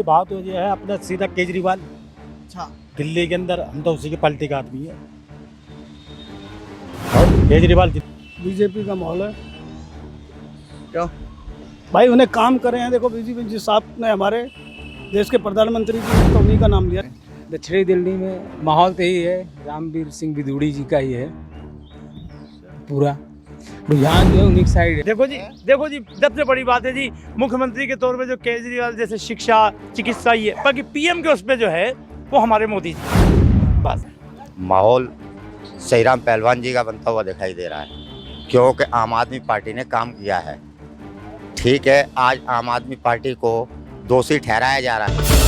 बात हो ये है अपना सीधा केजरीवाल अच्छा, दिल्ली के अंदर, हम तो उसी के पार्टी का आदमी है और केजरीवाल बीजेपी का माहौल है। क्यों? भाई उन्हें काम करे हैं। देखो बीजेपी जिस साहब ने हमारे देश के प्रधानमंत्री जी तो उन्हीं का नाम लिया। दक्षिणी दिल्ली में माहौल तो यही है, रामवीर सिंह बिधूड़ी जी का ही है पूरा। रुझान जो है उन्हीं की साइड है। देखो जी सबसे बड़ी बात है जी, मुख्यमंत्री के तौर पे जो केजरीवाल जैसे शिक्षा चिकित्सा ही है, बाकी पीएम के उस पे जो है वो हमारे मोदी जी। बस माहौल सहीराम पहलवान जी का बनता हुआ दिखाई दे रहा है, क्योंकि आम आदमी पार्टी ने काम किया है। ठीक है, आज आम आदमी पार्टी को दोषी ठहराया जा रहा है।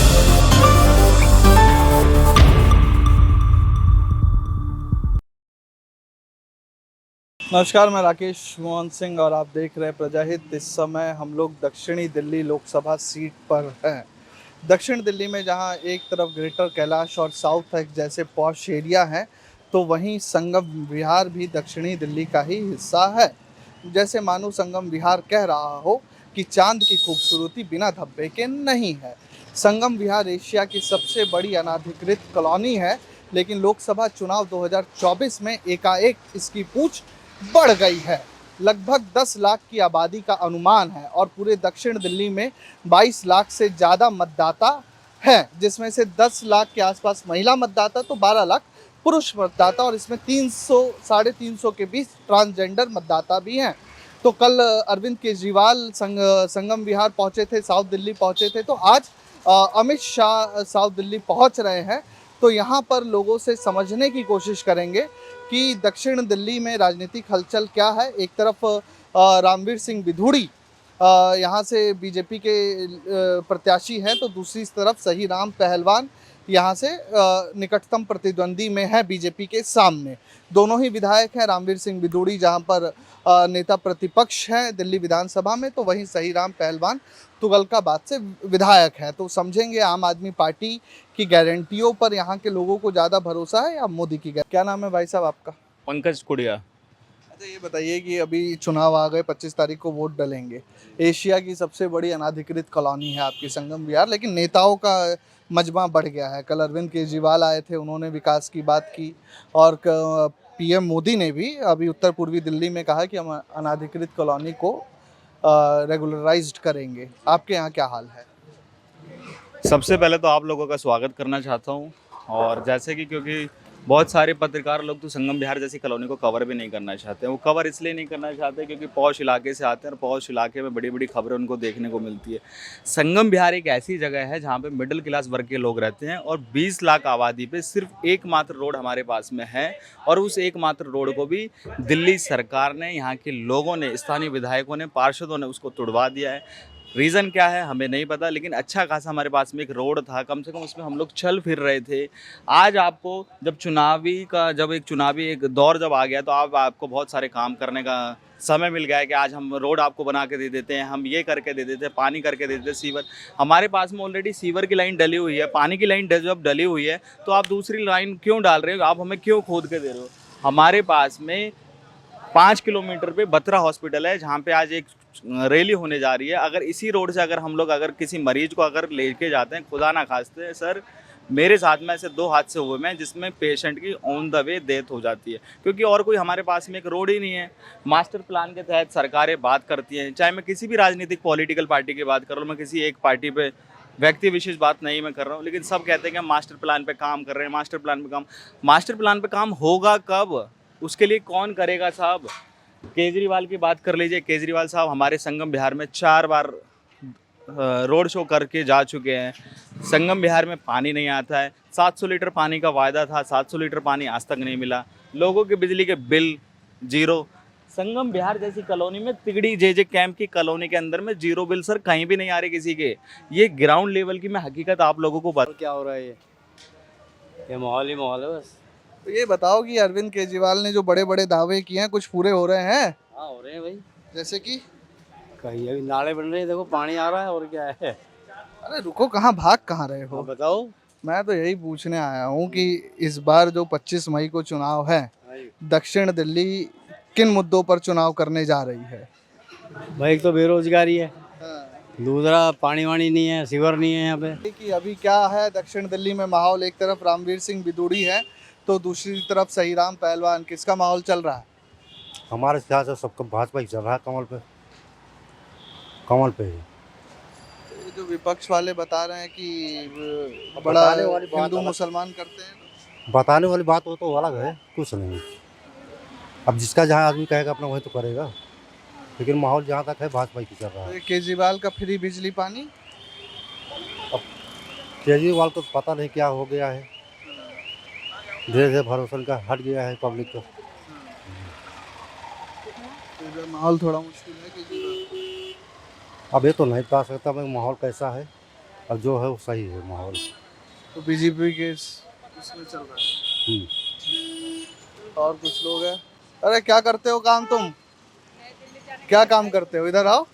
नमस्कार, मैं राकेश मोहन सिंह और आप देख रहे हैं प्रजाहित। इस समय हम लोग दक्षिणी दिल्ली लोकसभा सीट पर हैं। दक्षिण दिल्ली में जहां एक तरफ ग्रेटर कैलाश और साउथ एक्स जैसे पॉश एरिया हैं, तो वहीं संगम विहार भी दक्षिणी दिल्ली का ही हिस्सा है। जैसे मानो संगम विहार कह रहा हो कि चांद की खूबसूरती बिना धब्बे के नहीं है। संगम विहार एशिया की सबसे बड़ी अनाधिकृत कॉलोनी है, लेकिन लोकसभा चुनाव 2024 में एकाएक इसकी पूछ बढ़ गई है। लगभग 10 लाख की आबादी का अनुमान है और पूरे दक्षिण दिल्ली में 22 लाख से ज़्यादा मतदाता हैं, जिसमें से 10 लाख के आसपास महिला मतदाता तो 12 लाख पुरुष मतदाता, और इसमें 300 साढ़े 300 के बीच ट्रांसजेंडर मतदाता भी हैं। तो कल अरविंद केजरीवाल संगम विहार पहुंचे थे, साउथ दिल्ली पहुंचे थे, तो आज अमित शाह साउथ दिल्ली पहुंच रहे हैं। तो यहाँ पर लोगों से समझने की कोशिश करेंगे कि दक्षिण दिल्ली में राजनीतिक हलचल क्या है। एक तरफ रामवीर सिंह बिधूड़ी यहाँ से बीजेपी के प्रत्याशी हैं, तो दूसरी तरफ सहीराम पहलवान यहाँ से निकटतम प्रतिद्वंदी में है बीजेपी के सामने। दोनों ही विधायक हैं। रामवीर सिंह बिधूड़ी जहाँ पर नेता प्रतिपक्ष हैं दिल्ली विधानसभा में, तो वहीं सहीराम पहलवान तुगलकाबाद से विधायक है। तो समझेंगे आम आदमी पार्टी की गारंटियों पर यहाँ के लोगों को ज़्यादा भरोसा है या मोदी की। क्या नाम है भाई साहब आपका? पंकज कुड़िया। अच्छा, ये बताइए कि अभी चुनाव आ गए, 25 तारीख को वोट डलेंगे। एशिया की सबसे बड़ी अनाधिकृत कॉलोनी है आपकी संगम विहार, लेकिन नेताओं का मजमा बढ़ गया है। कल अरविंद केजरीवाल आए थे, उन्होंने विकास की बात की, और पीएम मोदी ने भी अभी उत्तर पूर्वी दिल्ली में कहा कि हम अनाधिकृत कॉलोनी को रेगुलराइज्ड करेंगे। आपके यहाँ क्या हाल है? सबसे पहले तो आप लोगों का स्वागत करना चाहता हूं, और जैसे कि क्योंकि बहुत सारे पत्रकार लोग तो संगम विहार जैसी कॉलोनी को कवर भी नहीं करना चाहते हैं। वो कवर इसलिए नहीं करना चाहते क्योंकि पॉश इलाके से आते हैं और पॉश इलाके में बड़ी बड़ी खबरें उनको देखने को मिलती है। संगम विहार एक ऐसी जगह है जहाँ पे मिडिल क्लास वर्ग के लोग रहते हैं, और 20 लाख आबादी पे सिर्फ एकमात्र रोड हमारे पास में है, और उस एकमात्र रोड को भी दिल्ली सरकार ने, यहाँ के लोगों ने, स्थानीय विधायकों ने, पार्षदों ने उसको तुड़वा दिया है। रीज़न क्या है हमें नहीं पता, लेकिन अच्छा खासा हमारे पास में एक रोड था, कम से कम उसमें हम लोग चल फिर रहे थे। आज आपको जब एक चुनावी दौर जब आ गया, तो आपको बहुत सारे काम करने का समय मिल गया है कि आज हम रोड आपको बना के दे देते हैं, हम ये करके दे देते हैं, पानी करके दे देते हैं, सीवर हमारे पास में ऑलरेडी सीवर की लाइन डली हुई है, पानी की लाइन जब डली हुई है तो आप दूसरी लाइन क्यों डाल रहे हो? आप हमें क्यों खोद के दे रहे हो? हमारे पास में 5 किलोमीटर पे बत्रा हॉस्पिटल है, जहाँ पे आज एक रैली होने जा रही है। अगर इसी रोड से अगर किसी मरीज को अगर लेके जाते हैं, खुदा ना खास्ते सर, मेरे साथ में ऐसे 2 हादसे हुए हैं जिसमें पेशेंट की ऑन द वे डेथ हो जाती है, क्योंकि और कोई हमारे पास में एक रोड ही नहीं है। मास्टर प्लान के तहत सरकारें बात करती हैं, चाहे मैं किसी भी राजनीतिक पॉलिटिकल पार्टी की बात कर रहा हूँ, मैं किसी एक पार्टी पे व्यक्ति विशेष बात नहीं मैं कर रहा हूँ, लेकिन सब कहते हैं कि हम मास्टर प्लान पे काम कर रहे हैं। मास्टर प्लान पे काम होगा कब? उसके लिए कौन करेगा साहब? केजरीवाल की बात कर लीजिए। केजरीवाल साहब हमारे संगम विहार में 4 बार रोड शो करके जा चुके हैं। संगम विहार में पानी नहीं आता है। 700 लीटर पानी का वायदा था, 700 लीटर पानी आज तक नहीं मिला। लोगों के बिजली के बिल 0। संगम विहार जैसी कॉलोनी में, तिगड़ी जे कैंप की कॉलोनी के अंदर में 0 बिल सर कहीं भी नहीं आ रहे किसी के। ये ग्राउंड लेवल की मैं हकीकत आप लोगों को बता। क्या हो रहा है? ये माहौल ही माहौल है बस। तो ये बताओ कि अरविंद केजरीवाल ने जो बड़े बड़े दावे किए हैं, कुछ पूरे हो रहे हैं? हाँ, हो रहे हैं भाई। जैसे कि कहीं अभी नाले बन रहे हैं, देखो पानी आ रहा है, और क्या है। अरे रुको, कहाँ भाग कहाँ रहे हो? बताओ। मैं तो यही पूछने आया हूँ कि इस बार जो 25 मई को चुनाव है, दक्षिण दिल्ली किन मुद्दों पर चुनाव करने जा रही है? भाई एक तो बेरोजगारी है, दूसरा पानी वानी नहीं है, सीवर नहीं है यहाँ पे। कि अभी क्या है दक्षिण दिल्ली में माहौल, एक तरफ रामवीर सिंह बिदूड़ी है तो दूसरी तरफ सहीराम पहलवान, किसका माहौल चल रहा है? हमारे ख्याल से सबका भाजपा ही चल रहा है, कमल पे ही। ये जो विपक्ष वाले बता रहे हैं कि बड़ा बताने वाली बात हिंदू अलग- मुसलमान करते हैं, बताने वाली बात हो तो अलग है, कुछ नहीं। अब जिसका जहाँ आदमी कहेगा अपना वही तो करेगा, लेकिन माहौल जहाँ तक है भाजपा ही की चल रहा तो है। ये केजरीवाल का फ्री बिजली पानी, केजरीवाल को पता नहीं क्या हो गया है, धीरे धीरे भरोसा का हट गया है पब्लिक का। तो इधर माहौल थोड़ा मुश्किल है केजरीवाल। अब ये तो नहीं बता सकता मैं माहौल कैसा है, अब जो है वो सही है माहौल। तो बीजेपी के इसमें चल रहा है। और कुछ लोग हैं। अरे क्या करते हो काम तुम? क्या काम करते हो? इधर आओ।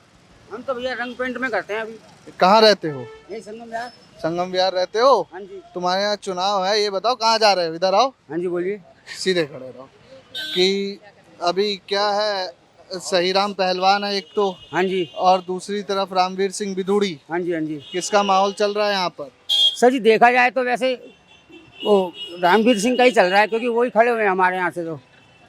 हम तो भैया रंग पेंट में करते हैं अभी। कहाँ रहते हो? यही संगम यार। संगम विहार रहते हो? हाँ जी। तुम्हारे यहाँ चुनाव है, ये बताओ कहाँ जा रहे हो? इधर आओ, हाँ जी बोलिए। सीधे खड़े रहो। कि अभी क्या है, सहीराम पहलवान है एक तो, हाँ जी। और दूसरी तरफ रामवीर सिंह बिदूड़ी, हाँ जी। हाँ जी किसका माहौल चल रहा है यहाँ पर? सर जी, देखा जाए तो वैसे वो रामवीर सिंह का ही चल रहा है, क्योंकि वही खड़े हुए हैं हमारे यहाँ से तो।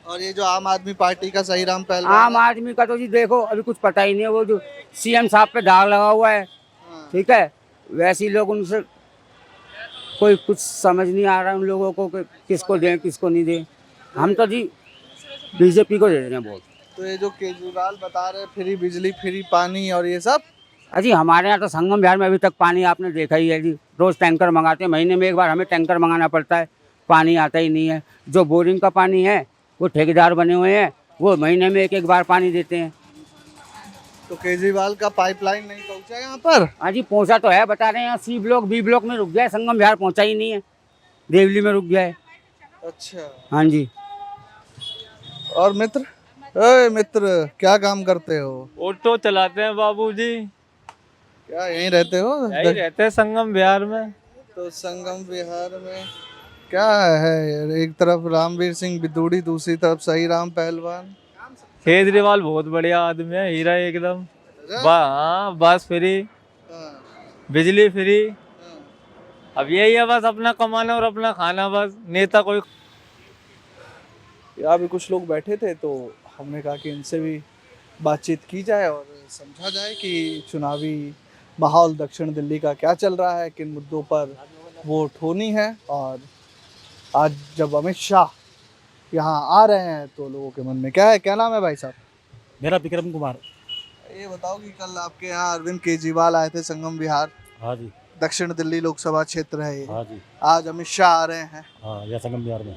और ये जो आम आदमी पार्टी का सहीराम पहलवान आम आदमी का तो जी देखो अभी कुछ पता ही नहीं है, वो जो सीएम साहब पे दाग लगा हुआ है, हाँ। ठीक है, वैसे ही लोग उनसे कोई कुछ समझ नहीं आ रहा है उन लोगों को कि किसको दें किसको नहीं दें। हम तो जी बीजेपी को दे रहे हैं वोट। तो ये जो केजरीवाल बता रहे फ्री बिजली फ्री पानी और ये सब, अजी हमारे यहाँ तो संगम विहार में अभी तक पानी आपने देखा ही है जी, रोज़ टैंकर मंगाते हैं, महीने में एक बार हमें टैंकर मंगाना पड़ता है, पानी आता ही नहीं है। जो बोरिंग का पानी है वो ठेकेदार बने हुए हैं, वो महीने में एक बार पानी देते हैं। तो केजरीवाल का पाइपलाइन नहीं पहुंचा यहाँ पर? हाँ जी पहुँचा तो है, बता रहे हैं सी ब्लॉक बी ब्लॉक में रुक गया है, संगम विहार पहुँचा ही नहीं है, देवली में रुक गया है। अच्छा। हाँ जी। और मित्र, अरे मित्र क्या काम करते हो? ऑटो चलाते हैं बाबूजी। क्या यहीं रहते हो? यही रहते हैं संगम विहार में। तो संगम विहार में क्या है यार, एक तरफ रामवीर सिंह बिदूड़ी, दूसरी तरफ सहीराम पहलवान। केजरीवाल बहुत बढ़िया आदमी है, हीरा एकदम। हाँ, बस फ्री, हाँ, बिजली फ्री। हाँ। अब यही है बस, अपना कमाना और अपना खाना, बस नेता कोई। यहाँ भी कुछ लोग बैठे थे तो हमने कहा कि इनसे भी बातचीत की जाए और समझा जाए कि चुनावी माहौल दक्षिण दिल्ली का क्या चल रहा है, किन मुद्दों पर वोट होनी है। और आज जब अमित शाह यहाँ आ रहे हैं तो लोगों के मन में क्या है? क्या नाम है भाई साहब? मेरा विक्रम कुमार। ये बताओ कि कल आपके यहाँ अरविंद केजरीवाल आए थे संगम विहार, हाँ जी। दक्षिण दिल्ली लोकसभा क्षेत्र है ये, हाँ जी। आज अमित शाह आ रहे हैं, हाँ, यह संगम विहार में।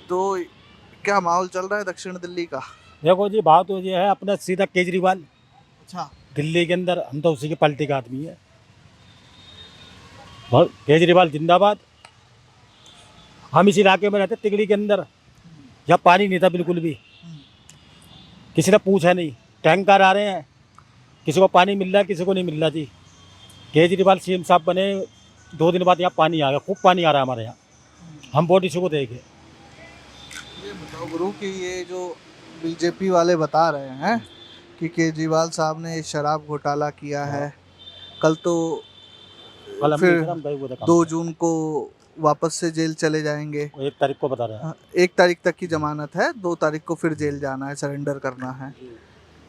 तो क्या माहौल चल रहा है दक्षिण दिल्ली का? देखो जी, बात तो ये है, अपना सीधा केजरीवाल अच्छा। दिल्ली के अंदर, हम तो उसी के पार्टी का आदमी है। केजरीवाल जिंदाबाद। हम इस इलाके में रहते तिगड़ी के अंदर, जहाँ पानी नहीं था बिल्कुल भी, किसी ने पूछा नहीं, टैंकर आ रहे हैं, किसी को पानी मिल रहा है किसी को नहीं मिल रहा जी। केजरीवाल सीएम साहब बने 2 दिन बाद यहाँ पानी आ गया, खूब पानी आ रहा है हमारे यहाँ, हम वोट इसी को देंगे। ये बताओ गुरु कि ये जो बीजेपी वाले बता रहे हैं कि केजरीवाल साहब ने शराब घोटाला किया है, कल तो फिर 2 जून को वापस से जेल चले जाएंगे। 1 तारीख को बता रहे हैं। 1 तारीख तक की जमानत है, 2 तारीख को फिर जेल जाना है, सरेंडर करना है।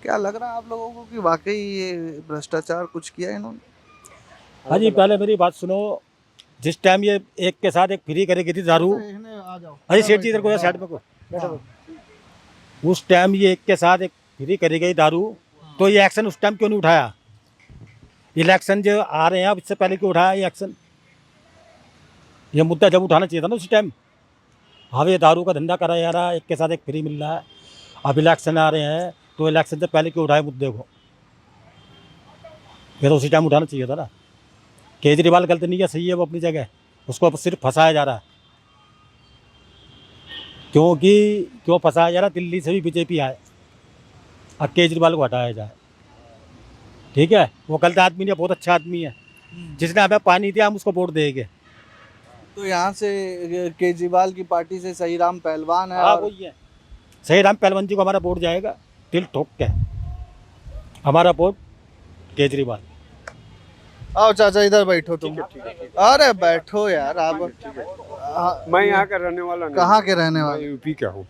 क्या लग रहा है आप लोगों को कि वाकई ये भ्रष्टाचार कुछ किया है इन्होंने? हाँ जी, पहले मेरी बात सुनो। जिस टाइम ये एक के साथ एक फ्री करेगी थी दारू, अरे सेठ जी इधर को, साइड में को, उस टाइम ये एक के साथ एक फ्री करी गई दारू, तो ये एक्शन उस टाइम क्यों नहीं उठाया? इलेक्शन जो आ रहे हैं अब, इससे पहले क्यों उठाया ये एक्शन? ये मुद्दा जब उठाना चाहिए था ना उस टाइम। अब ये दारू का धंधा करा जा रहा है, एक के साथ एक फ्री मिल रहा है, अब इलेक्शन आ रहे हैं तो इलेक्शन से पहले क्यों उठाए मुद्दे को? ये तो उसी टाइम उठाना चाहिए था ना। केजरीवाल गलत नहीं है, सही है वो अपनी जगह, उसको अब सिर्फ फंसाया जा रहा है। क्यों फंसाया जा रहा है? दिल्ली से भी बीजेपी आए, अब केजरीवाल को हटाया जाए, ठीक है? वो गलत आदमी नहीं है, बहुत अच्छा आदमी है, जिसने हमें पानी दिया हम उसको वोट देंगे। तो यहाँ से केजरीवाल की पार्टी से सहीराम पहलवान है। हाँ और वही है, सहीराम पहलवान जी को हमारा वोट जाएगा, दिल ठोक के। हमारा वोट केजरीवाल। आओ चाचा इधर बैठो तुम। अरे बैठो यार आप। मैं यहाँ का रहने वाला नहीं। कहाँ के रहने वाले? यूपी का हूँ।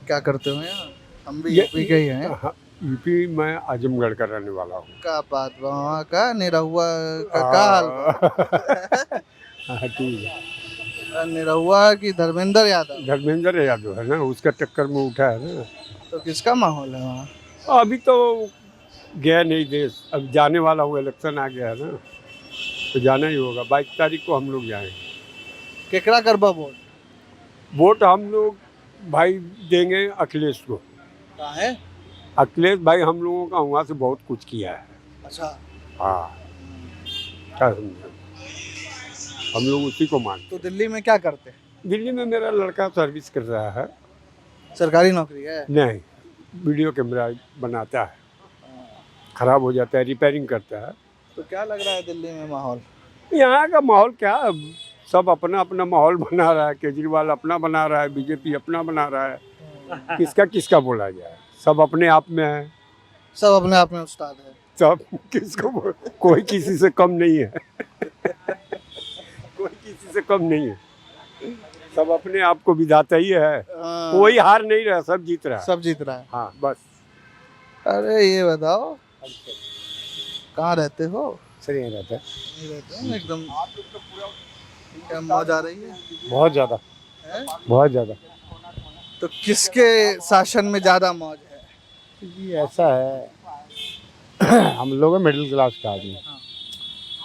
क्या करते हो यहाँ? हम भी यूपी के ही हैं। यूपी मैं आजमगढ़ का रहने वाला हूँ। क्या बात, वहाँ का निरहुआ का क्या हाल? हाँ ठीक है। निरहुआ की धर्मेंद्र यादव? धर्मेंद्र यादव है ना, उसका टक्कर में उठा है ना। तो किसका माहौल है वहाँ? अभी तो गया नहीं देश, अब जाने वाला हूँ, इलेक्शन आ गया है ना, तो जाना ही होगा। 22 तारीख को हम लोग जाएंगे। केकरा करबा वोट? वोट हम लोग भाई देंगे अखिलेश को। कहाँ है? अखिलेश भाई हम लोगों का वहाँ से बहुत कुछ किया है। अच्छा। हाँ, क्या समझे, हम लोग उसी को मानते। तो दिल्ली में क्या करते हैं? दिल्ली में मेरा लड़का सर्विस कर रहा है। सरकारी नौकरी है? नहीं, वीडियो कैमरा बनाता है, खराब हो जाता है, रिपेयरिंग करता है। तो क्या लग रहा है दिल्ली में माहौल? यहाँ का माहौल क्या, सब अपना अपना माहौल बना रहा है। केजरीवाल अपना बना रहा है, बीजेपी अपना बना रहा है। किसका किसका बोला जाए, सब अपने आप में है। सब अपने आप में उस्ताद है। सब किसको, कोई किसी से कम नहीं है। कोई किसी से कम नहीं है, सब अपने आप को विधाता ही है। कोई हार नहीं रहा, सब जीत रहा है। सब जीत रहा है। हाँ बस। अरे ये बताओ कहाँ रहते हो? सही नहीं रहता है। नहीं रहते हो एकदम। क्या मौज आ रही है? बहुत ज़्यादा, बहुत ज़्यादा। तो किसके शासन में ज़्यादा मौज है? ये ऐसा है, हम लोग मिडिल क्लास का आदमी,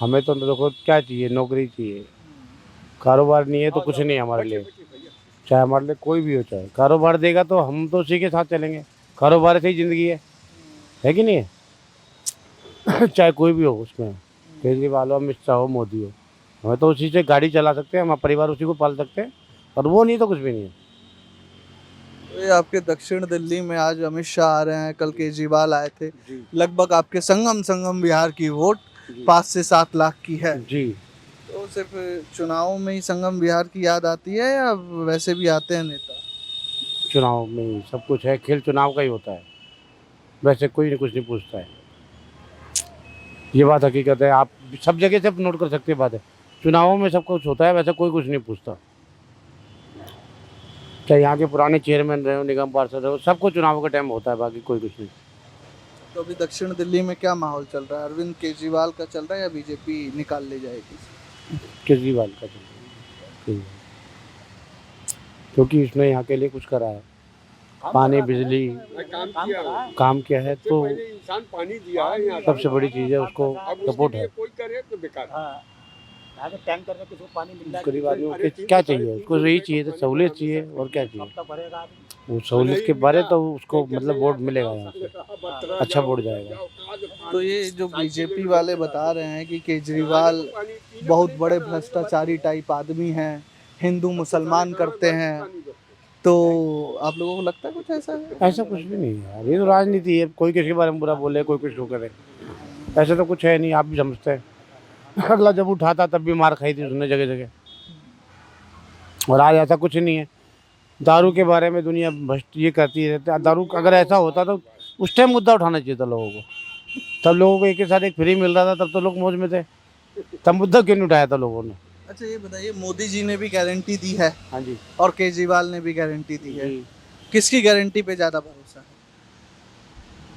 हमें तो देखो क्या चाहिए, नौकरी चाहिए। कारोबार नहीं है तो कुछ नहीं हमारे लिए, चाहे हमारे लिए कोई भी हो। चाहे कारोबार देगा तो हम तो उसी के साथ चलेंगे। कारोबार से ही ज़िंदगी है कि नहीं है? चाहे कोई भी हो, उसमें केजरीवाल हो, अमित शाह हो, मोदी हो, हमें तो उसी से गाड़ी चला सकते हैं, हमारा परिवार उसी को पाल सकते हैं, और वो नहीं तो कुछ भी नहीं है। तो ये आपके दक्षिण दिल्ली में आज अमित शाह आ रहे हैं, कल केजरीवाल आए थे। लगभग आपके संगम बिहार की वोट 5 से 7 लाख की है जी। तो सिर्फ चुनाव में ही संगम बिहार की याद आती है या वैसे भी आते हैं नेता? चुनाव में ही सब कुछ है, खेल चुनाव का ही होता है, वैसे कोई कुछ नहीं पूछता है। ये बात हकीकत है, आप सब जगह से नोट कर सकते हैं। बात है, चुनावों में सब कुछ होता है, वैसे कोई कुछ नहीं पूछता। चाहे यहाँ के पुराने चेयरमैन रहे हो, निगम पार्षद रहे हो, सबको चुनाव का टाइम होता है, बाकी कोई कुछ नहीं। तो अभी दक्षिण दिल्ली में क्या माहौल चल रहा है? अरविंद केजरीवाल का चल रहा है या बीजेपी निकाल ले जाएगी? केजरीवाल का चल रहा है, क्योंकि उसने यहाँ के लिए कुछ करा है, पानी बिजली काम किया है, तो इंसान पानी दिया है, सबसे बड़ी चीज़ है, उसको सपोर्ट है। कोई करे तो बेकार। टैंकर में किसी को पानी मिल रहा है, गरीब आदमी को क्या चाहिए? उसको यही चाहिए, तो सहूलियत चाहिए, और क्या चाहिए? वो सहूलियत के बारे तो उसको मतलब वोट मिलेगा, यहाँ से अच्छा वोट जाएगा। तो ये जो बीजेपी वाले बता रहे हैं कि केजरीवाल बहुत बड़े भ्रष्टाचारी टाइप आदमी हैं, हिंदू मुसलमान करते हैं, तो आप लोगों को लगता है कुछ ऐसा है? ऐसा कुछ भी नहीं है यार, ये तो राजनीति है, कोई किसी के बारे में बुरा बोले, कोई कुछ करे, ऐसा तो कुछ है नहीं। आप भी समझते हैं, अगला जब उठाता तब भी मार खाई थी उसने जगह जगह, और आज ऐसा कुछ नहीं है। दारू के बारे में दुनिया भ्रष्ट ये करती रहती है। दारू अगर ऐसा होता तो उस टाइम मुद्दा उठाना चाहिए था लोगों को, तब लोगों को एक के साथ एक फ्री मिल रहा था, तब तो लोग मौज में थे, तब मुद्दा क्यों नहीं उठाया था लोगों ने? अच्छा ये बताइए, मोदी जी ने भी गारंटी दी है, हाँ जी, और केजरीवाल ने भी गारंटी दी है, किसकी गारंटी पे ज़्यादा भरोसा है?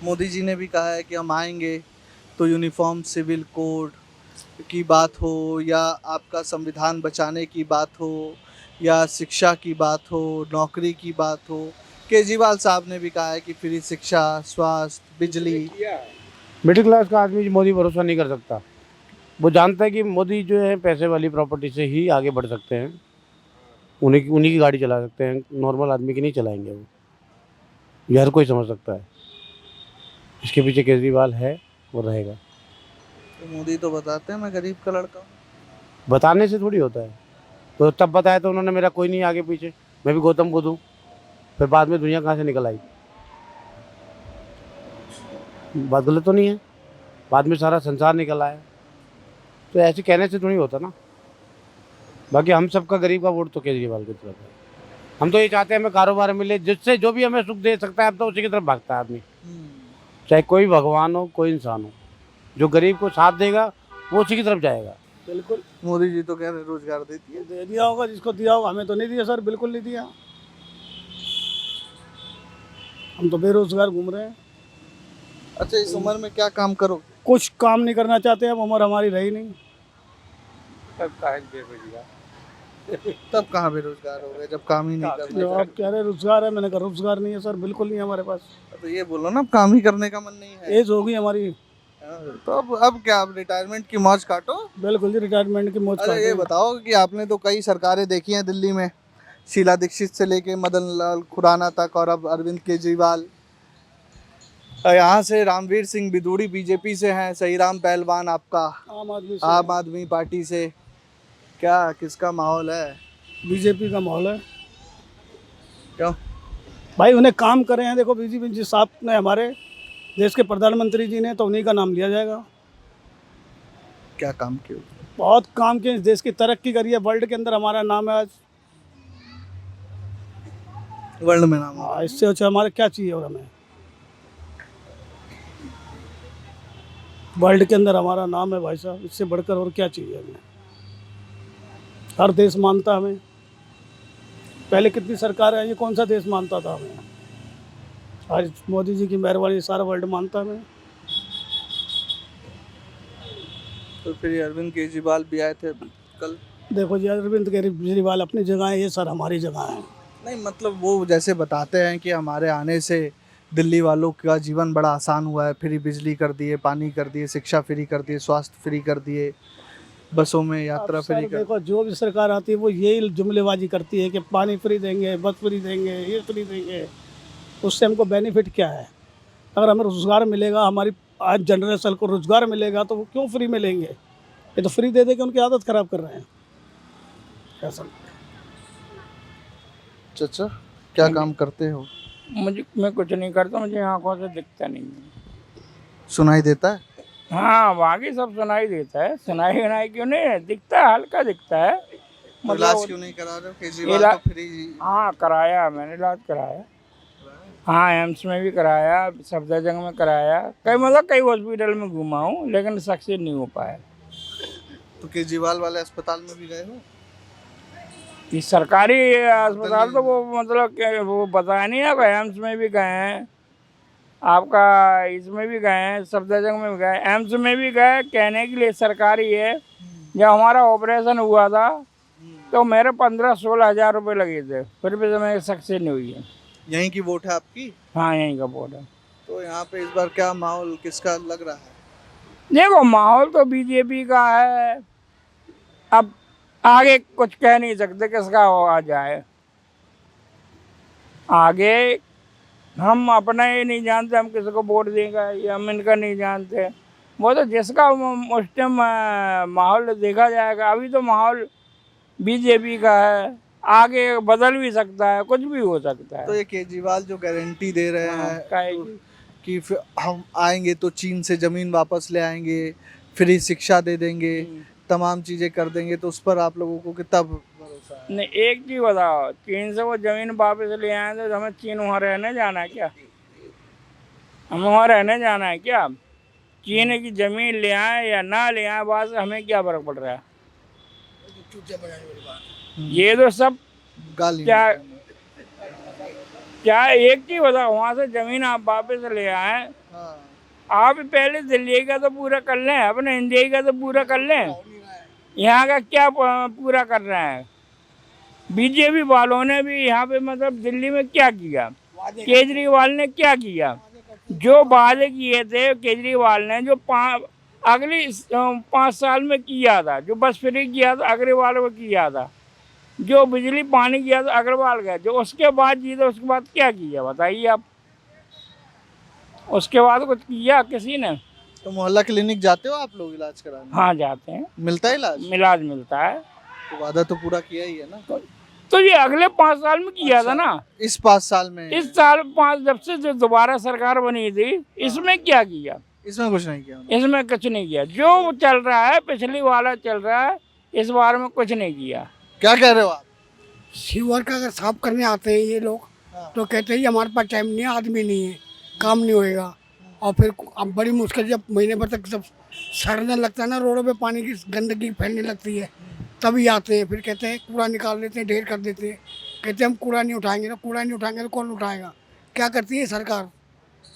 मोदी जी ने भी कहा है कि हम आएंगे तो यूनिफॉर्म सिविल कोड की बात हो, या आपका संविधान बचाने की बात हो, या शिक्षा की बात हो, नौकरी की बात हो। केजरीवाल साहब ने भी कहा है कि फ्री शिक्षा, स्वास्थ्य, बिजली। मिडिल क्लास का आदमी मोदी भरोसा नहीं कर सकता। वो जानता है कि मोदी जो है पैसे वाली प्रॉपर्टी से ही आगे बढ़ सकते हैं, उन्हीं की गाड़ी चला सकते हैं, नॉर्मल आदमी की नहीं चलाएंगे वो। ये हर कोई समझ सकता है, इसके पीछे केजरीवाल है और रहेगा। तो मोदी तो बताते हैं मैं गरीब का लड़का हूँ। बताने से थोड़ी होता है, तो तब बताया तो उन्होंने मेरा कोई नहीं आगे पीछे, मैं भी गौतम बुद्ध हूँ, फिर बाद में दुनिया कहाँ से निकल आई? बात गलत तो नहीं है, बाद में सारा संसार निकल आया, तो ऐसे कहने से थोड़ी होता ना। बाकी हम सबका गरीब का वोट तो केजरीवाल की तरफ है। हम तो ये चाहते हैं हमें कारोबार मिले, जिससे जो भी हमें सुख दे सकता है, अब तो उसी की तरफ भागता है आदमी, चाहे कोई भगवान हो, कोई इंसान हो। जो गरीब को साथ देगा वो उसी की तरफ जाएगा। बिल्कुल मोदी जी तो कह रहे रोजगार देती है। दे दिया होगा, जिसको दिया होगा, हमें तो नहीं दिया सर, बिल्कुल नहीं दिया। हम तो बेरोजगार घूम रहे हैं। अच्छा, इस उम्र में क्या काम करो? कुछ काम नहीं करना चाहते, अब उम्र हमारी रही नहीं। तब कहाँ बेरोजगार हो गए जब काम ही नहीं करना जो आप चाहते? कह रहे रोजगार है, मैंने कहा रोजगार नहीं है सर, बिल्कुल नहीं है हमारे पास। तो ये बोलो ना, अब काम ही करने का मन नहीं है। एज होगी हमारी। तो अब क्या, अब रिटायरमेंट की मौज काटो। बिल्कुल जी, रिटायरमेंट की मौज अच्छा, ये बताओ कि आपने तो कई सरकारें देखी हैं दिल्ली में, शीला दीक्षित से लेके मदन लाल खुराना तक, और अब अरविंद केजरीवाल। यहाँ से रामवीर सिंह बिदूड़ी बीजेपी से हैं, सहीराम पहलवान आपका आम आदमी पार्टी से। क्या किसका माहौल है? बीजेपी का माहौल है। क्यों भाई, उन्हें काम करे हैं। देखो बीजेपी जिस साहब ने हमारे देश के प्रधानमंत्री जी ने, तो उन्हीं का नाम लिया जाएगा। क्या काम किया? बहुत काम किए, इस देश की तरक्की करी है, वर्ल्ड के अंदर हमारा नाम है आज। वर्ल्ड में नाम है। हाँ, इससे अच्छा हमारे क्या चाहिए और हमें? वर्ल्ड के अंदर हमारा नाम है भाई साहब, इससे बढ़कर और क्या चाहिए हमें? हर देश मानता हमें। पहले कितनी सरकार है, ये कौन सा देश मानता था हमें? आज मोदी जी की मेहरबानी सारा वर्ल्ड मानता हमें। तो फिर अरविंद केजरीवाल भी आए थे कल। देखो जी, अरविंद केजरीवाल अपनी जगह है, ये सर हमारी जगह है। नहीं, मतलब वो जैसे बताते हैं कि हमारे आने से दिल्ली वालों का जीवन बड़ा आसान हुआ है, फ्री बिजली कर दिए, पानी कर दिए, शिक्षा फ्री कर दिए, स्वास्थ्य फ्री कर दिए, बसों में यात्रा अब सर फ्री कर। देखो, जो भी सरकार आती है वो यही जुमलेबाजी करती है कि पानी फ्री देंगे, बस फ्री देंगे, ये फ्री देंगे। उससे हमको बेनिफिट क्या है? अगर हमें रोज़गार मिलेगा, हमारी आज जनरेशन को रोज़गार मिलेगा, तो वो क्यों फ्री में लेंगे? ये तो फ्री दे दे के उनकी आदत ख़राब कर रहे हैं। ऐसा चाचा, क्या काम करते हो? मैं कुछ नहीं करता, मुझे आंखों से दिखता नहीं है। सुनाई देता है? हाँ, बाकी सब सुनाई देता है। सुनाई क्यों नहीं दिखता है, हल्का दिखता है। तो इलाज क्यों नहीं करा रहे हो? केजरीवाल तो फ्री। हाँ, कराया, मैंने इलाज कराया। हाँ, एम्स में भी कराया, सफदरजंग में कराया, कई हॉस्पिटल में घुमा हूँ, लेकिन सक्सेस नहीं हो पाया। तो केजरीवाल वाले अस्पताल में भी गए हो? ये सरकारी अस्पताल तो वो मतलब वो बताया नहीं है। एम्स में भी गए हैं, आपका इसमें भी गए हैं, सफदरजंग में भी गए, एम्स में भी गए। कहने के लिए सरकारी है। जब हमारा ऑपरेशन हुआ था तो मेरे 15-16 हज़ार रुपये लगे थे, फिर भी मेरी सक्सेस नहीं हुई है। यहीं की वोट है आपकी? हाँ, यहीं का वोट है। तो यहाँ पे इस बार क्या माहौल किसका लग रहा है? देखो, माहौल तो बीजेपी का है। अब आगे कुछ कह नहीं सकते किसका आ जाए। आगे हम अपना ये नहीं जानते, हम किसी को वोट देंगे, ये हम इनका नहीं जानते। वो तो जिसका उस टाइम माहौल देखा जाएगा। अभी तो माहौल बीजेपी का है, आगे बदल भी सकता है, कुछ भी हो सकता है। तो ये केजरीवाल जो गारंटी दे रहे हैं कि फिर हम आएंगे तो चीन से ज़मीन वापस ले आएंगे, फ्री शिक्षा दे देंगे, तमाम चीज़ें कर देंगे, तो उस पर आप लोगों को कितना भरोसा है? नहीं, एक चीज़ बताओ, चीन से वो ज़मीन वापस ले आए तो हमें चीन वहाँ रहने जाना है क्या? हमें वहाँ रहने जाना है क्या? चीन की ज़मीन ले आए या ना ले आए, बात से हमें क्या फ़र्क पड़ रहा है? ये तो सब गाली। क्या एक चीज़ बताओ, वहाँ से ज़मीन आप वापस ले आए, आप पहले दिल्ली का तो पूरा कर लें, अपने इंडिया का तो पूरा कर लें। यहाँ का क्या पूरा कर रहे हैं? बीजेपी वालों ने भी यहाँ पे मतलब दिल्ली में क्या किया? केजरीवाल ने क्या किया? जो वादे किए थे केजरीवाल ने, जो अगली 5 साल में किया था, जो बस फ्री किया था अग्रवाल को किया था, जो बिजली पानी किया था अग्रवाल का, जो उसके बाद जीते उसके बाद क्या किया बताइए आप? उसके बाद कुछ किया किसी ने? तो मोहल्ला क्लिनिक जाते हो आप लोग इलाज कराने? हाँ, जाते हैं। मिलता है इलाज? इलाज मिलता है। तो वादा तो पूरा किया ही है ना? तो ये अगले 5 साल में किया था ना। इस 5 साल में? इस साल 5 जब से जो दोबारा सरकार बनी थी, इसमें क्या किया? इसमें कुछ नहीं किया। इसमें कुछ नहीं किया। जो चल रहा है पिछली वाला चल रहा है, इस बार में कुछ नहीं किया। क्या कह रहे हो आप? सीवर का अगर साफ करने आते हैं ये लोग, तो कहते हैं हमारे पास टाइम नहीं है, आदमी नहीं है, काम नहीं होएगा। और फिर अब बड़ी मुश्किल जब महीने भर तक सब सड़ने लगता है ना, रोडों पे पानी की गंदगी फैलने लगती है, तभी आते हैं। फिर कहते हैं कूड़ा निकाल लेते हैं, ढेर कर देते हैं, कहते हैं हम कूड़ा नहीं उठाएंगे। ना कूड़ा नहीं उठाएंगे तो कौन उठाएगा? क्या करती है सरकार?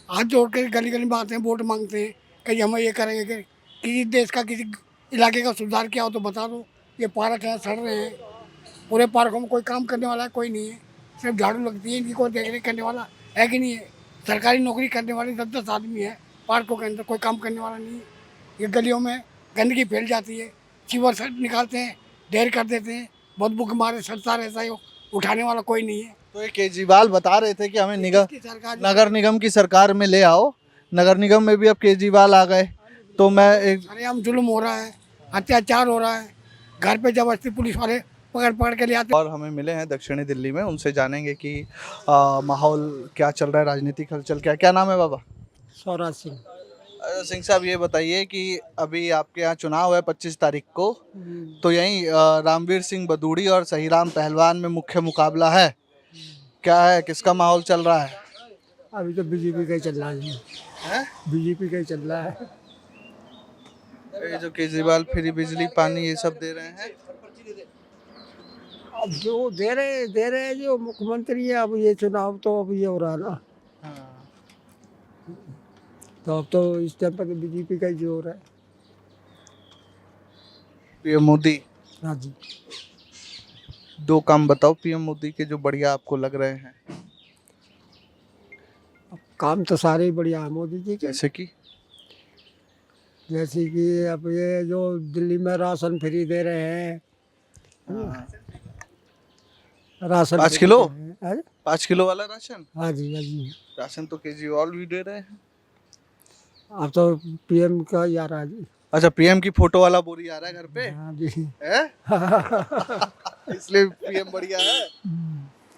हाथ जोड़ के गली गली में आते हैं, वोट मांगते हैं कि हम ये करेंगे कि किसी देश का किसी इलाके का सुधार किया हो तो बता दो। ये पार्क है, सड़ रहे हैं, पूरे पार्कों में कोई काम करने वाला कोई नहीं है, सिर्फ झाड़ू लगती है, इनकी कोई देख रेख करने वाला है कि नहीं है? सरकारी नौकरी करने वाले 10-10 आदमी है पार्कों के अंदर, कोई काम करने वाला नहीं है। ये गलियों में गंदगी फैल जाती है, चीवर सड़ निकालते हैं, ढेर कर देते हैं, बदबू के मारे सड़ता रहता है, उठाने वाला कोई नहीं है। तो ये केजरीवाल बता रहे थे कि हमें सरकार नगर निगम की सरकार में ले आओ। नगर निगम में भी अब केजरीवाल आ गए, तो मैं एक अरे हम जुल्म हो रहा है, अत्याचार हो रहा है, घर पे जबरदस्ती पुलिस वाले पकड़ के ले आते। और हमें मिले हैं दक्षिणी दिल्ली में, उनसे जानेंगे कि माहौल क्या चल रहा है, राजनीतिक हलचल क्या नाम है बाबा? स्वराज सिंह। सिंह साहब ये बताइए कि अभी आपके यहाँ चुनाव है 25 तारीख को, तो यहीं रामवीर सिंह बदूड़ी और सहीराम पहलवान में मुख्य मुकाबला है, क्या है, किसका माहौल चल रहा है? अभी तो बीजेपी का ही चल रहा है, बीजेपी का ही चल रहा है। ये जो केजरीवाल फ्री बिजली पानी ये सब दे रहे हैं, अब जो दे रहे हैं जो मुख्यमंत्री है, अब ये चुनाव तो अब ये हो रहा है ना, तो अब तो इस टाइम पर बीजेपी का ही जोर है। पीएम मोदी, हाँ जी। दो काम बताओ पीएम मोदी के जो बढ़िया आपको लग रहे हैं। काम तो सारे ही बढ़िया है मोदी जी के, जैसे कि अब ये जो दिल्ली में राशन फ्री दे रहे हैं, राशन 5 किलो? हाँ 5 किलो वाला राशन? हाँ जी, हाँ जी। राशन तो केजरीवाल भी दे रहे हैं। अब तो पीएम का ही आ रहा है जी। अच्छा, पीएम की फोटो वाला बोरी आ रहा है घर पे? हाँ जी। है? इसलिए पीएम बढ़िया है।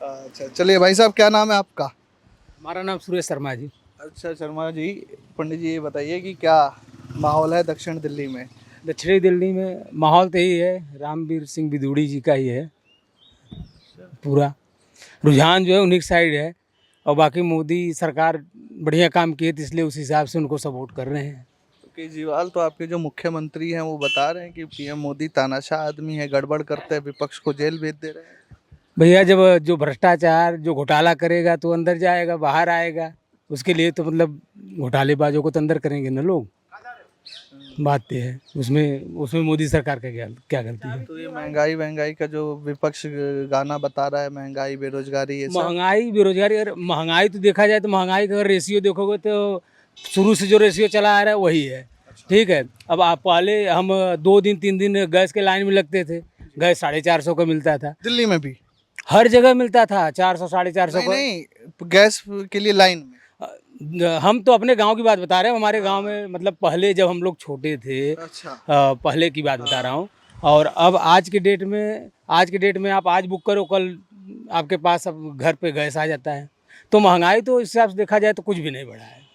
अच्छा, चलिए भाई साहब, क्या नाम है आपका? हमारा नाम सुरेश शर्मा जी। अच्छा शर्मा जी, पंडित जी ये बताइए कि क्या माहौल है दक्षिण दिल्ली में? दक्षिणी दिल्ली में माहौल तो यही है, रामवीर सिंह बिदूड़ी जी का ही है, पूरा रुझान जो है उन्हीं की साइड है, और बाकी मोदी सरकार बढ़िया काम किए तो इसलिए उस हिसाब से उनको सपोर्ट कर रहे हैं। केजरीवाल तो आपके जो मुख्यमंत्री हैं वो बता रहे हैं कि पीएम मोदी तानाशाह आदमी है, गड़बड़ करते हैं, विपक्ष को जेल भेज दे रहे हैं। भैया जब जो भ्रष्टाचार जो घोटाला करेगा तो अंदर जाएगा, बाहर आएगा, उसके लिए तो मतलब घोटालेबाजों को तो अंदर करेंगे ना लोग, बात ये है। उसमें मोदी सरकार का क्या गलती है? तो ये महंगाई का जो विपक्ष गाना बता रहा है, महंगाई बेरोजगारी, ये सब महंगाई बेरोजगारी, अगर महंगाई तो देखा जाए तो महंगाई का अगर रेशियो देखोगे तो शुरू से जो रेशियो चला आ रहा है वही है, ठीक है। अब आप पहले हम 2 दिन 3 दिन गैस के लाइन में लगते थे, गैस 450 का मिलता था, दिल्ली में भी हर जगह मिलता था 400 450 का। नहीं, गैस के लिए लाइन में हम तो अपने गांव की बात बता रहे हैं, हमारे गांव में मतलब पहले जब हम लोग छोटे थे, अच्छा पहले की बात बता रहा हूँ। और अब आज के डेट में आप आज बुक करो, कल आपके पास अब घर पे गैस आ जाता है। तो महंगाई तो इस हिसाब से देखा जाए तो कुछ भी नहीं बढ़ा है।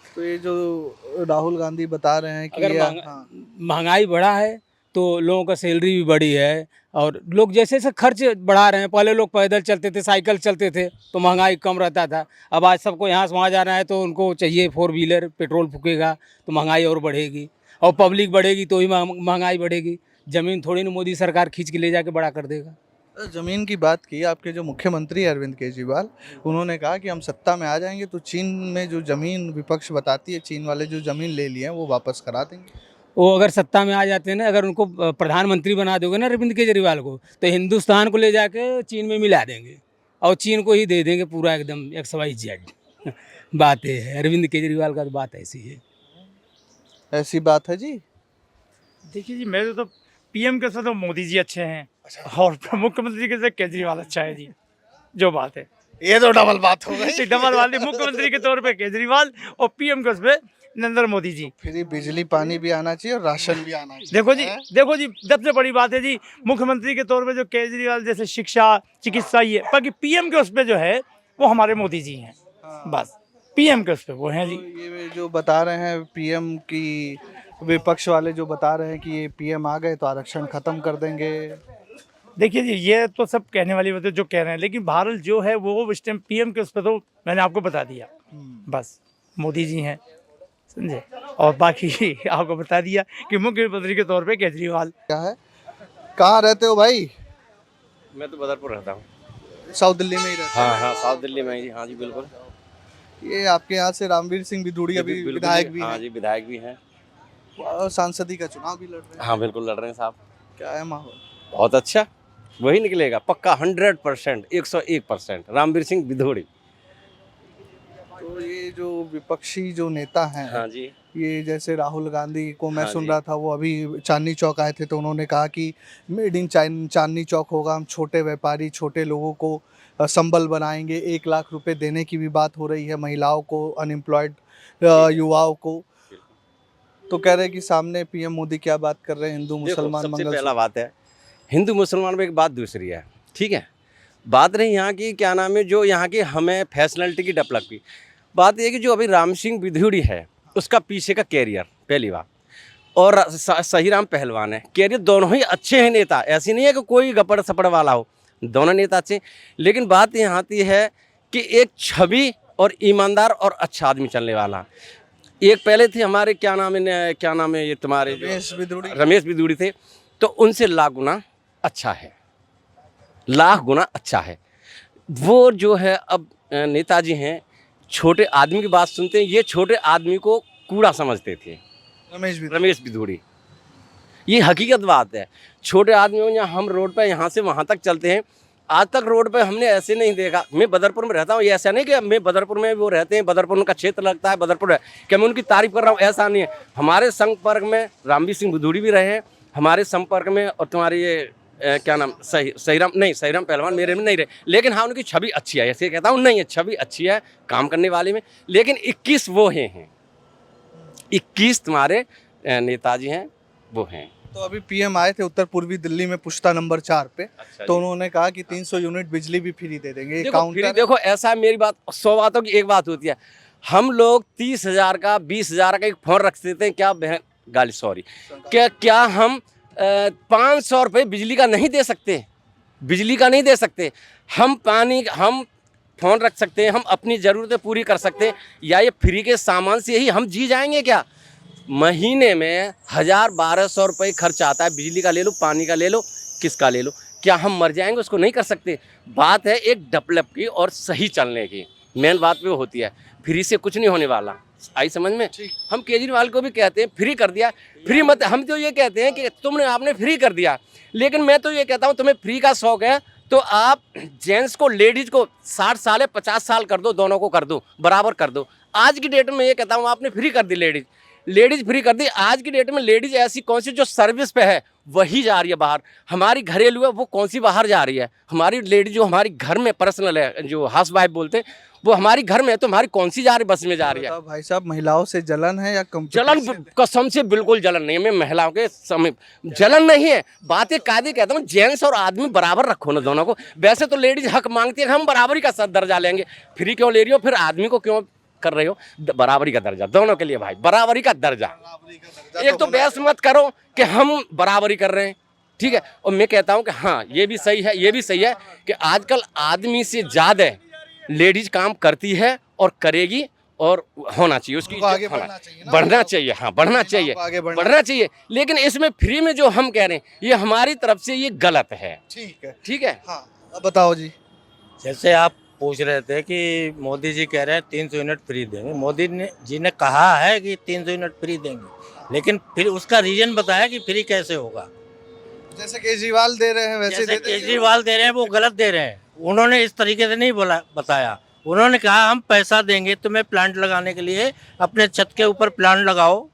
तो ये जो राहुल गांधी बता रहे हैं कि अगर महंगाई बढ़ा है तो लोगों का सैलरी भी बढ़ी है, और लोग जैसे जैसे खर्च बढ़ा रहे हैं, पहले लोग पैदल चलते थे, साइकिल चलते थे तो महंगाई कम रहता था। अब आज सबको यहाँ से वहाँ जाना है तो उनको चाहिए 4 व्हीलर, पेट्रोल फूकेगा तो महंगाई और बढ़ेगी, और पब्लिक बढ़ेगी तो ही महंगाई बढ़ेगी। ज़मीन थोड़ी ना मोदी सरकार खींच के ले जाके बड़ा कर देगा। जमीन की बात की आपके जो मुख्यमंत्री अरविंद केजरीवाल, उन्होंने कहा कि हम सत्ता में आ जाएंगे तो चीन में जो जमीन विपक्ष बताती है, चीन वाले जो जमीन ले लिए हैं वो वापस करा देंगे। वो अगर सत्ता में आ जाते हैं ना, अगर उनको प्रधानमंत्री बना दोगे ना अरविंद केजरीवाल को, तो हिंदुस्तान को ले जाके चीन में मिला देंगे और चीन को ही दे देंगे पूरा एकदम XYZ। बात ये है, अरविंद केजरीवाल का तो बात ऐसी है। ऐसी बात है जी। देखिए जी, मेरे तो पीएम के साथ तो मोदी जी अच्छे हैं, और मुख्यमंत्री के साथ केजरीवाल अच्छा है जी, जो बात है। ये तो डबल बात हो गई। डबल वाली, मुख्यमंत्री के तौर पे केजरीवाल और पीएम के उस पे नरेंद्र मोदी जी। फिर बिजली पानी भी आना चाहिए और राशन भी आना चाहिए। देखो जी सबसे बड़ी बात है जी, मुख्यमंत्री के तौर पे जो केजरीवाल जैसे शिक्षा चिकित्सा ये, बाकी पीएम के उस पे जो है वो हमारे मोदी जी हैं, बस पीएम के उस पे वो हैं जी। तो ये जो बता रहे हैं पीएम की, विपक्ष वाले जो बता रहे हैं कि ये पीएम आ गए तो आरक्षण खत्म कर देंगे। देखिए जी, ये तो सब कहने वाली बात है जो कह रहे हैं, लेकिन भारत जो है वो इस टाइम पीएम के उस पर तो मैंने आपको बता दिया। बस मोदी जी हैं, समझे। और बाकी आपको बता दिया कि मुख्यमंत्री के तौर पे केजरीवाल। क्या है, कहाँ रहते हो भाई? मैं तो बदरपुर रहता हूँ। साउथ दिल्ली में ही रहते हाँ हाँ, साउथ दिल्ली में ही। हाँ जी बिल्कुल। हो? ये आपके यहाँ से रामवीर सिंह बिधूड़ी अभी बिल्कुल विधायक भी हाँ हैं जी, विधायक भी हैं। और सांसदी का चुनाव भी लड़ रहे हैं। हाँ बिल्कुल लड़ रहे हैं साहब। क्या है माहौल? बहुत अच्छा, वही निकलेगा पक्का 100%, 101% रामवीर सिंह बिधूड़ी। तो ये जो विपक्षी जो नेता हैं, हाँ जी, ये जैसे राहुल गांधी को मैं हाँ सुन जी। रहा था, वो अभी चांदनी चौक आए थे तो उन्होंने कहा कि मेड इन चांदनी चौक होगा, हम छोटे व्यापारी छोटे लोगों को संबल बनाएंगे, 1 लाख रुपए देने की भी बात हो रही है महिलाओं को, अनएम्प्लॉयड युवाओं को। तो कह रहे हैं कि सामने पीएम मोदी क्या बात कर रहे हैं, हिंदू देखो, मुसलमान सबसे मंगल पहला बात है हिंदू मुसलमान में एक बात दूसरी है, ठीक है। बात रही यहाँ की क्या नाम है, जो यहाँ की हमें फैसिलिटी की डेवलप की बात ये है कि जो अभी राम सिंह बिधूड़ी है उसका पीछे का कैरियर पहली बात, और सही राम पहलवान है, कैरियर दोनों ही अच्छे हैं नेता, ऐसी नहीं है कि कोई गपड़ सपड़ वाला हो, दोनों नेता अच्छे। लेकिन बात यहाँ आती है कि एक छवि और ईमानदार और अच्छा आदमी चलने वाला। एक पहले थे हमारे क्या नाम है ये तुम्हारे रमेश बिधूड़ी थे, तो उनसे लाख गुना अच्छा है, लाख गुना अच्छा है। वो जो है अब नेताजी हैं, छोटे आदमी की बात सुनते हैं, ये छोटे आदमी को कूड़ा समझते थे रमेश बिधूड़ी। ये हकीकत बात है। छोटे आदमियों में हम रोड पे यहाँ से वहाँ तक चलते हैं, आज तक रोड पे हमने ऐसे नहीं देखा। मैं बदरपुर में रहता हूँ, ये ऐसा नहीं कि मैं बदरपुर में वो रहते हैं, बदरपुर उनका क्षेत्र लगता है, बदरपुर है क्या मैं उनकी तारीफ कर रहा हूँ, ऐसा नहीं है। हमारे संपर्क में रामवीर सिंह बिधूड़ी भी रहे हैं हमारे संपर्क में, और तुम्हारे ये क्या नाम सहीराम पहलवान मेरे में नहीं रहे, लेकिन हाँ उनकी छवि अच्छी है, ऐसे कहता हूँ नहीं है, छवि अच्छी है काम करने वाले में। लेकिन 21 वो हैं 21 तुम्हारे नेताजी हैं वो हैं। तो अभी पीएम आए थे उत्तर पूर्वी दिल्ली में पुश्ता नंबर 4 पे, तो उन्होंने कहा कि 300 यूनिट बिजली भी फ्री दे देंगे। देखो ऐसा है, मेरी बात 100 बातों की एक बात होती है। हम लोग 30,000 का 20,000 का एक फोन रख देते हैं, क्या बहन गाली सॉरी, क्या हम 500 रुपये बिजली का नहीं दे सकते? बिजली का नहीं दे सकते, हम पानी हम फ़ोन रख सकते हैं, हम अपनी ज़रूरतें पूरी कर सकते हैं, या ये फ्री के सामान से ही हम जी जाएंगे क्या? महीने में 1,000-1,200 रुपये खर्च आता है, बिजली का ले लो, पानी का ले लो, किसका ले लो, क्या हम मर जाएंगे? उसको नहीं कर सकते। बात है एक डेवलप की और सही चलने की, मेन बात वो होती है। फ्री से कुछ नहीं होने वाला, आई समझ में। हम केजरीवाल को भी कहते हैं फ्री कर दिया, फ्री मत, हम तो ये कहते हैं कि तुमने आपने फ्री कर दिया, लेकिन मैं तो ये कहता हूँ तुम्हें फ्री का शौक है तो आप जेंट्स को लेडीज को 60 साल है 50 साल कर दो, दोनों को कर दो, बराबर कर दो। आज की डेट में ये कहता हूँ आपने फ्री कर दी, लेडीज फ्री कर दी। आज की डेट में लेडीज ऐसी कौन सी जो सर्विस पे है वही जा रही है बाहर, हमारी घरेलू है वो कौन सी बाहर जा रही है? हमारी लेडीज जो हमारी घर में पर्सनल है, जो हाउस वाइफ बोलते हैं, वो हमारी घर में है, तो हमारी कौन सी जा रही बस में जा रही है? भाई साहब, महिलाओं से जलन है या जलन? कसम से बिल्कुल जलन नहीं है, मैं महिलाओं के समय जलन नहीं है। बात एक कायदे कहता हूँ, जेंट्स और आदमी बराबर रखो ना दोनों को। वैसे तो लेडीज हक मांगती है हम बराबरी का दर्जा लेंगे, फ्री क्यों ले रही हो? फिर आदमी को क्यों कर रहे हो? बराबरी का दर्जा दोनों के लिए भाई, बराबरी का दर्जा। एक तो बहस मत करो कि हम बराबरी कर रहे हैं, ठीक है। और मैं कहता हूँ कि हाँ ये भी सही है, ये भी सही है कि आजकल आदमी से ज़्यादा लेडीज काम करती है और करेगी, और होना चाहिए उसकी आगे बढ़ना चाहिए, हाँ बढ़ना चाहिए, बढ़ना चाहिए। लेकिन इसमें फ्री में जो हम कह रहे हैं ये हमारी तरफ से ये गलत है। ठीक है। हाँ अब बताओ जी। जैसे आप पूछ रहे थे कि मोदी जी कह रहे हैं 300 यूनिट फ्री देंगे, मोदी जी ने कहा है कि 300 यूनिट फ्री देंगे, लेकिन फिर उसका रीजन बताया कि फ्री कैसे होगा। जैसे केजरीवाल दे रहे हैं वैसे जैसे केजरीवाल दे रहे हैं वो गलत दे रहे हैं, उन्होंने इस तरीके से नहीं बताया। उन्होंने कहा हम पैसा देंगे तुम्हें प्लांट लगाने के लिए, अपने छत के ऊपर प्लांट लगाओ,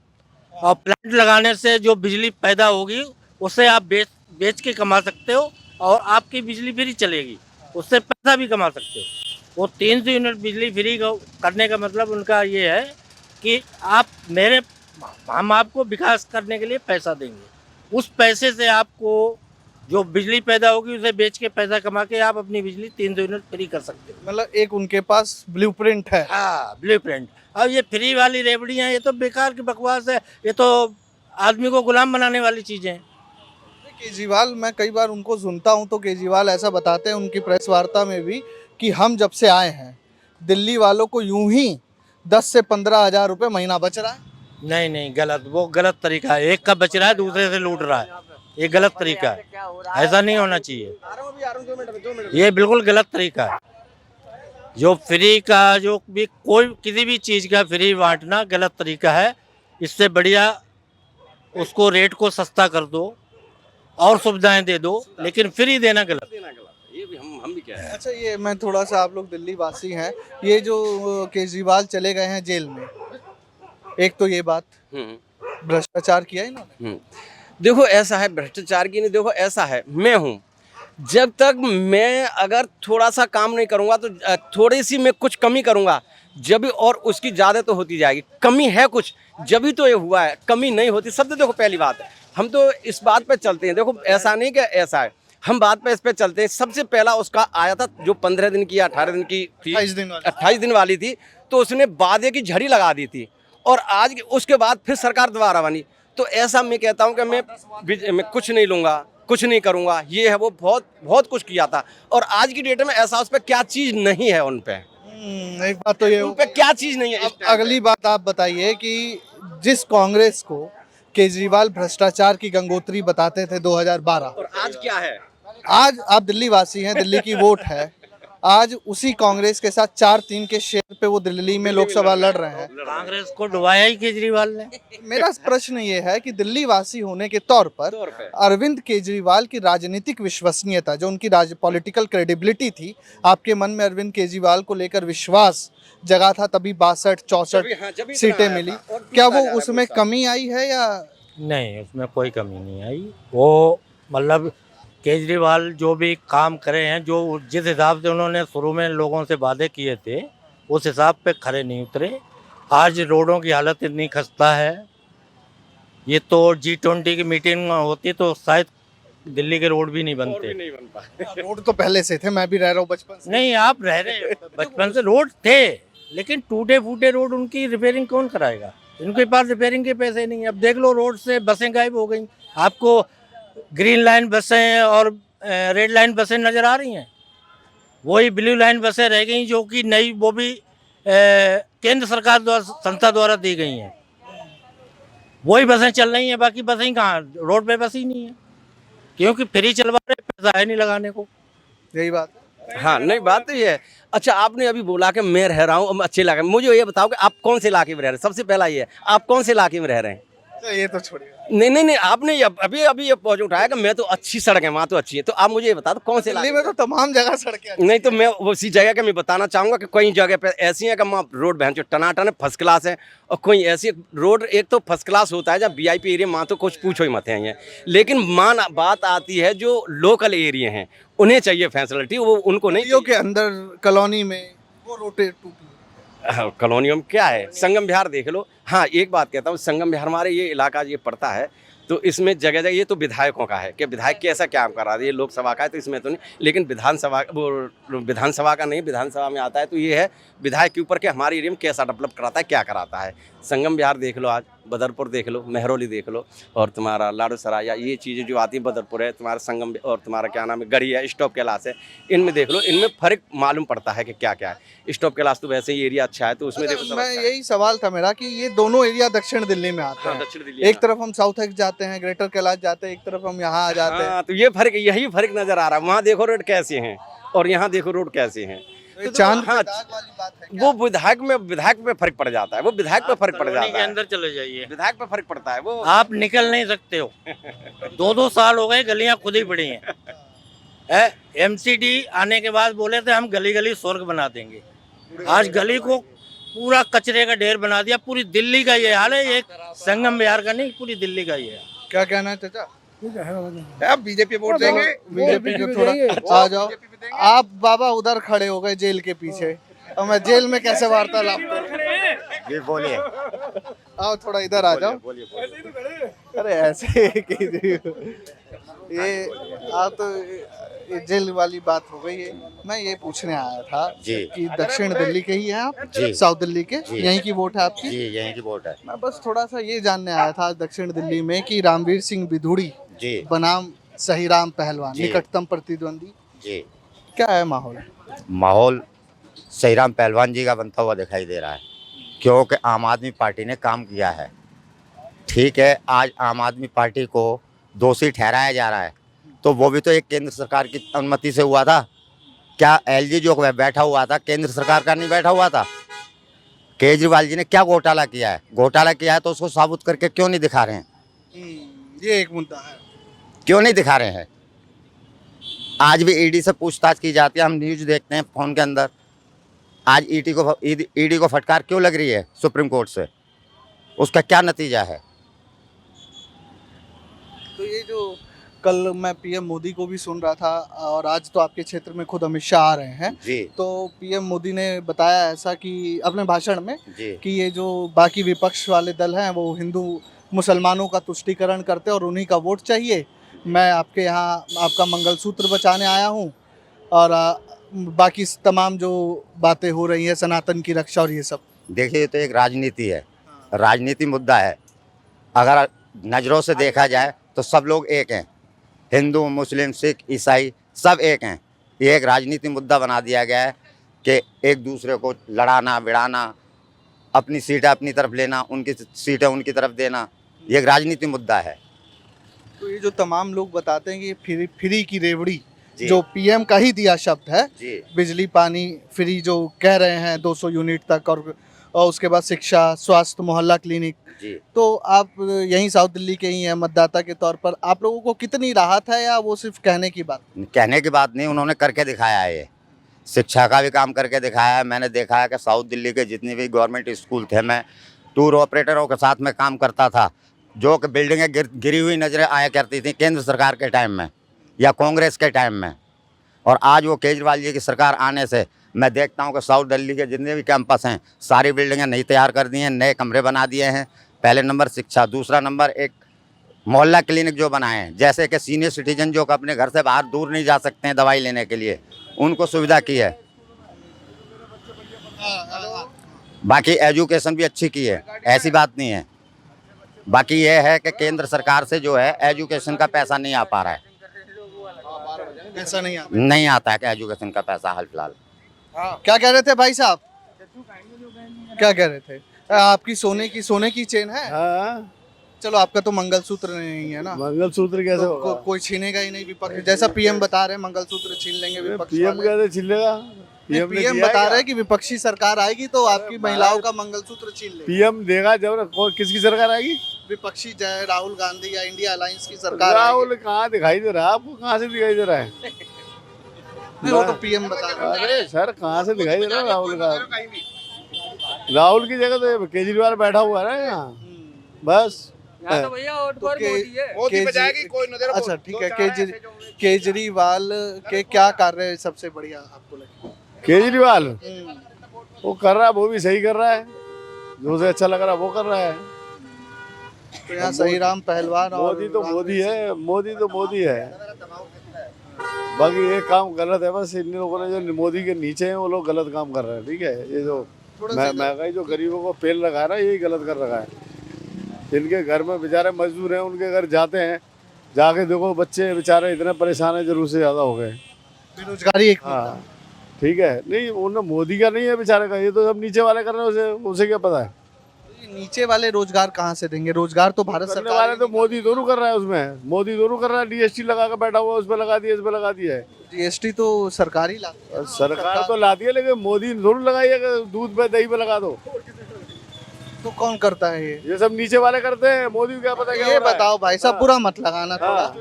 और प्लांट लगाने से जो बिजली पैदा होगी उससे आप बेच के कमा सकते हो, और आपकी बिजली फ्री चलेगी, उससे पैसा भी कमा सकते हो। वो 300 यूनिट बिजली फ्री करने का मतलब उनका ये है कि हम आपको विकास करने के लिए पैसा देंगे, उस पैसे से आपको जो बिजली पैदा होगी उसे बेच के पैसा कमा के आप अपनी बिजली 300 यूनिट फ्री कर सकते हो। मतलब एक उनके पास ब्लूप्रिंट है। हाँ ब्लूप्रिंट। अब ये फ्री वाली रेवड़ियाँ ये तो बेकार की बकवास है, ये तो आदमी को गुलाम बनाने वाली चीज़ें हैं। केजरीवाल, मैं कई बार उनको सुनता हूं तो केजरीवाल ऐसा बताते हैं उनकी प्रेस वार्ता में भी कि हम जब से आए हैं दिल्ली वालों को यूं ही 10 से 15 हजार रुपए महीना बच रहा है। नहीं नहीं, गलत, वो गलत तरीका है। एक का बच रहा है, दूसरे से लूट रहा है, ये गलत तरीका है, ऐसा नहीं होना चाहिए, ये बिल्कुल गलत तरीका है। जो फ्री का, जो भी कोई किसी भी चीज़ का फ्री बांटना गलत तरीका है। इससे बढ़िया उसको रेट को सस्ता कर दो और सुविधाएं दे दो, लेकिन फ्री देना गलत। ये भी हम भी क्या है। अच्छा, ये मैं थोड़ा सा, आप लोग दिल्ली वासी हैं, ये जो केजरीवाल चले गए हैं जेल में, एक तो ये बात भ्रष्टाचार किया इन्होंने। देखो ऐसा है, भ्रष्टाचार की नहीं, देखो ऐसा है, मैं हूँ, जब तक मैं अगर थोड़ा सा काम नहीं करूँगा तो थोड़ी सी मैं कुछ कमी करूँगा जब भी, और उसकी ज़्यादा तो होती जाएगी। कमी है कुछ, जब भी तो ये हुआ है, कमी नहीं होती। सब तो देखो पहली बात है, हम तो इस बात पे चलते हैं, देखो ऐसा नहीं कि ऐसा है, हम बात पे इस पे चलते हैं। सबसे पहला उसका आया था जो 15 दिन की या 18 दिन की थी, 28 दिन वाली थी, तो उसने वादे की झड़ी लगा दी थी, और आज उसके बाद फिर सरकार दोबारा बनी। तो ऐसा मैं कहता हूँ कि मैं कुछ नहीं लूँगा, कुछ नहीं करूँगा, ये है वो, बहुत बहुत कुछ किया था, और आज की डेट में ऐसा उस पर क्या चीज़ नहीं है उन पे। एक बात तो ये, उन पे क्या चीज़ नहीं है। अब अगली बात आप बताइए कि जिस कांग्रेस को केजरीवाल भ्रष्टाचार की गंगोत्री बताते थे 2012, और आज क्या है? आज आप दिल्ली वासी हैं, दिल्ली की वोट है, आज उसी कांग्रेस के साथ 4-3 के शेयर पे वो दिल्ली में लोकसभा लड़ रहे हैं। कांग्रेस को डुबाया ही केजरीवाल ने। मेरा प्रश्न ये है कि दिल्ली वासी होने के तौर पर अरविंद केजरीवाल की राजनीतिक विश्वसनीयता, जो उनकी पॉलिटिकल क्रेडिबिलिटी थी, आपके मन में अरविंद केजरीवाल को लेकर विश्वास जगा था, तभी 62-64 सीटें मिली, क्या वो उसमें कमी आई है या नहीं? उसमें कोई कमी नहीं आई। वो मतलब केजरीवाल जो भी काम करे हैं, जो जिस हिसाब से उन्होंने शुरू में लोगों से वादे किए थे, उस हिसाब पे खरे नहीं उतरे। आज रोडों की हालत इतनी खस्ता है, ये तो G20 की मीटिंग होती तो शायद दिल्ली के रोड भी नहीं बनते। रोड तो पहले से थे, मैं भी रह रहा हूँ बचपन से। नहीं, आप रह रहे बचपन से, रोड थे, लेकिन टूटे फूटे रोड, उनकी रिपेयरिंग कौन कराएगा? इनके पास रिपेयरिंग के पैसे नहीं। अब देख लो, रोड से बसें गायब हो गई, आपको ग्रीन लाइन बसें और रेड लाइन बसें नज़र आ रही हैं, वही ब्लू लाइन बसें रह गई, जो कि नई, वो भी केंद्र सरकार द्वारा, संस्था द्वारा दी गई हैं, वही बसें चल रही हैं। बाकी बसें कहाँ, रोड पे बस ही नहीं है, क्योंकि फ्री चलवा रहे, पैसा है नहीं लगाने को। यही बात। हाँ, नहीं बात तो ये है। अच्छा, आपने अभी बोला कि मैं रह रहा हूँ अच्छे इलाके में, मुझे ये बताओ कि आप कौन से इलाके में रह रहे हैं? सबसे पहला ये है, आप कौन से इलाके में रह रहे हैं? ये तो छोड़िए। नहीं, आपने अभी ये पहुंच उठाया कि मैं तो अच्छी सड़क है, वहाँ तो अच्छी है, तो आप मुझे ये बता दो कौन से दिल्ली में तो तमाम जगह सड़कें। नहीं, तो मैं उसी जगह का मैं बताना चाहूँगा कि कई जगह पे ऐसी है कि वहाँ रोड बहन जो टनाटन है, फर्स्ट क्लास है, और कोई ऐसी रोड एक तो फर्स्ट क्लास होता है जब VIP एरिया, वहाँ तो कुछ पूछो ही मत है। लेकिन बात आती है जो लोकल एरिया हैं, उन्हें चाहिए फैसिलिटी, वो उनको नहीं। के अंदर कॉलोनी में वो रोटे टूटी, कॉलोनियों में क्या है, संगम विहार देख लो। हाँ, एक बात कहता हूँ, संगम विहार हमारे ये इलाका ये पड़ता है, तो इसमें जगह जगह, ये तो विधायकों का है कि विधायक कैसा क्या काम कर रहा है, ये लोकसभा का है तो इसमें तो नहीं, लेकिन विधानसभा का नहीं, विधानसभा में आता है, तो ये है विधायक के ऊपर कि हमारे एरिया में कैसा डेवलप कराता है, क्या कराता है। संगम विहार देख लो, आज बदरपुर देख लो, मेहरौली देख लो, और तुम्हारा लाड़ूसराय, या ये चीज़ें जो आती है, बदरपुर है तुम्हारा, संगम, और तुम्हारा क्या नाम है, गढ़ी है, स्टॉप कैलाश है, इनमें देख लो, इनमें फर्क मालूम पड़ता है कि क्या क्या है। स्टॉप कैलाश तो वैसे ही एरिया अच्छा है, तो उसमें देखो। मैं यही सवाल था मेरा कि ये दोनों एरिया दक्षिण दिल्ली में आते हैं, दक्षिण दिल्ली, एक तरफ हम साउथ एक्स जाते हैं, ग्रेटर कैलाश जाते हैं, एक तरफ हम यहाँ आ जाते हैं, तो ये फर्क, यही फर्क नजर आ रहा है। वहाँ देखो रोड कैसे हैं और यहाँ देखो रोड कैसे हैं। चांद हाँ, वो विधायक पे फर्क पड़ जाता है, वो विधायक पे फर्क पड़ जाता है। अंदर चले जाइए, विधायक पे फर्क पड़ता है, वो आप निकल नहीं सकते हो। 2-2 साल हो गए, गलियां खुद ही पड़ी हैं। MCD आने के बाद बोले थे हम गली गली स्वर्ग बना देंगे, आज गली को पूरा कचरे का ढेर बना दिया। पूरी दिल्ली का ये हाल है, एक संगम विहार का नहीं, पूरी दिल्ली का ये है। क्या कहना है चाचा? आप बीजेपी वोट देंगे? बीजेपी को थोड़ा आ जाओ। आप बाबा उधर खड़े हो गए जेल के पीछे, और मैं जेल में कैसे वार्तालाप करूं? ये बोलिए, आओ थोड़ा इधर आ जाओ। अरे ऐसे ये आप तो ये जेल वाली बात हो गई है। मैं ये पूछने आया था कि दक्षिण दिल्ली के ही हैं आप? जी। साउथ दिल्ली के? यहीं की वोट है आपकी? जी, यहीं की वोट है। मैं बस थोड़ा सा ये जानने आया था दक्षिण दिल्ली में कि रामवीर सिंह बिधूड़ी बनाम सहीराम पहलवान निकटतम प्रतिद्वंदी, जी, क्या है माहौल? माहौल सहीराम पहलवान जी का बनता हुआ दिखाई दे रहा है। क्योंकि आम आदमी पार्टी ने काम किया है। ठीक है, आज आम आदमी पार्टी को दोषी ठहराया जा रहा है, तो वो भी तो एक केंद्र सरकार की अनुमति से हुआ था। क्या एलजी जो बैठा हुआ था केंद्र सरकार का नहीं बैठा हुआ था? केजरीवाल जी ने क्या घोटाला किया है? घोटाला किया है तो उसको साबुत करके क्यों नहीं दिखा रहे हैं? ये एक मुद्दा है। क्यों नहीं दिखा रहे हैं? आज भी ईडी से पूछताछ की जाती है, हम न्यूज देखते हैं फोन के अंदर। आज ईडी को फटकार क्यों लग रही है सुप्रीम कोर्ट से? उसका क्या नतीजा है? तो ये जो कल मैं पीएम मोदी को भी सुन रहा था, और आज तो आपके क्षेत्र में खुद अमित शाह आ रहे हैं जी। तो पीएम मोदी ने बताया ऐसा कि अपने भाषण में जी। कि ये जो बाकी विपक्ष वाले दल हैं वो हिंदू मुसलमानों का तुष्टीकरण करते हैं और उन्हीं का वोट चाहिए। मैं आपके यहाँ आपका मंगलसूत्र बचाने आया हूँ, और बाकी तमाम जो बातें हो रही हैं सनातन की रक्षा और ये सब। देखिए, ये तो एक राजनीति है, राजनीति मुद्दा है। अगर नज़रों से देखा जाए तो सब लोग एक हैं, हिंदू मुस्लिम सिख ईसाई सब एक हैं। ये एक राजनीति मुद्दा बना दिया गया है कि एक दूसरे को लड़ाना भिड़ाना, अपनी सीटें अपनी तरफ लेना, उनकी सीटें उनकी तरफ देना, ये एक राजनीति मुद्दा है। तो ये जो तमाम लोग बताते हैं कि ये फ्री की रेवड़ी जो पीएम का ही दिया शब्द है, बिजली पानी फ्री जो कह रहे हैं 200 यूनिट तक, और उसके बाद शिक्षा स्वास्थ्य मोहल्ला क्लिनिक। तो आप यहीं साउथ दिल्ली के ही हैं मतदाता के तौर पर, आप लोगों को कितनी राहत है, या वो सिर्फ कहने की बात? कहने की बात नहीं, उन्होंने करके दिखाया है। ये शिक्षा का भी काम करके दिखाया है। मैंने देखा है कि साउथ दिल्ली के जितने भी गवर्नमेंट स्कूल थे, मैं टूर ऑपरेटरों के साथ में काम करता था, जो कि बिल्डिंगें गिरी हुई नजरें आया करती थी केंद्र सरकार के टाइम में या कांग्रेस के टाइम में। और आज वो केजरीवाल जी की सरकार आने से मैं देखता हूँ कि साउथ दिल्ली के जितने भी कैंपस हैं सारी बिल्डिंगें नई तैयार कर दी हैं, नए कमरे बना दिए हैं। पहले नंबर शिक्षा, दूसरा नंबर एक मोहल्ला क्लिनिक जो बनाए हैं, जैसे कि सीनियर सिटीजन जो अपने घर से बाहर दूर नहीं जा सकते हैं दवाई लेने के लिए, उनको सुविधा की है। बाकी एजुकेशन भी अच्छी की है, ऐसी बात नहीं है। बाकी ये है कि केंद्र सरकार से जो है एजुकेशन का पैसा नहीं आ पा रहा है, पैसा नहीं आता, नहीं आता है कि एजुकेशन का पैसा हाल फिलहाल। क्या कह रहे थे भाई साहब? क्या कह रहे थे? आपकी सोने की चेन है? हाँ, चलो आपका तो मंगलसूत्र नहीं है ना। मंगलसूत्र कैसे तो कोई छीनेगा ही नहीं विपक्ष, जैसा पीएम बता रहे हैं मंगलसूत्र छीन लेंगे विपक्ष पीएम वाले। कैसे छीन लेगा? पीएम बता रहे हैं कि विपक्षी सरकार आएगी तो आपकी महिलाओं का मंगलसूत्र छीन लेगी। पीएम देगा जब किसकी सरकार आएगी? विपक्षी चाहे राहुल गांधी या इंडिया अलायंस की सरकार राहुल कहाँ दिखाई दे रहा है आपको? कहाँ से दिखाई दे रहा है? नहीं, वो तो पीएम बता रहे हैं। अरे सर, कहाँ से दिखाई दे रहा है राहुल का? राहुल की जगह तो केजरीवाल बैठा हुआ है ना यहाँ, बस। तो भैया मोदी बजाएगी कोई नजर। अच्छा ठीक है, केजरीवाल के क्या कार्य सबसे बढ़िया आपको लगे? केजरीवाल वो कर रहा है, वो भी सही कर रहा है, जो उसे अच्छा लग रहा है वो कर रहा है। तो यहाँ सही राम पहलवान और मोदी तो मोदी है, मोदी तो मोदी है। बाकी ये काम गलत है, बस इन लोगों ने जो मोदी के नीचे हैं वो लोग गलत काम कर रहे हैं। ठीक है, ये जो महंगाई जो गरीबों को पेल रखा है ना, यही गलत कर रखा है। जिनके घर में बेचारे मजदूर हैं उनके घर जाते हैं, जाके देखो बच्चे बेचारे इतने परेशान हैं, जरूर से ज़्यादा हो गए। बेरोजगारी एक हाँ ठीक है, नहीं उन मोदी का नहीं है बेचारे का, ये तो सब नीचे वाले कर रहे हैं, उसे क्या पता है? नीचे वाले रोजगार कहाँ से देंगे? रोजगार तो भारत सरकार वाले तो मोदी दोनों कर रहा है, उसमें मोदी दोनों कर रहा है। डीएसटी लगा कर बैठा हुआ, उस पर लगा दिया, इस पर लगा दिया है। जीएसटी तो सरकार ही लाती है। सरकार तो लाती है, लेकिन मोदी दोनों लगाई है, दूध पे दही पे लगा दो। तो कौन करता है ये सब नीचे वाले करते हैं, मोदी को क्या पता? ये बताओ भाई साहब, पूरा मत लगाना थोड़ा।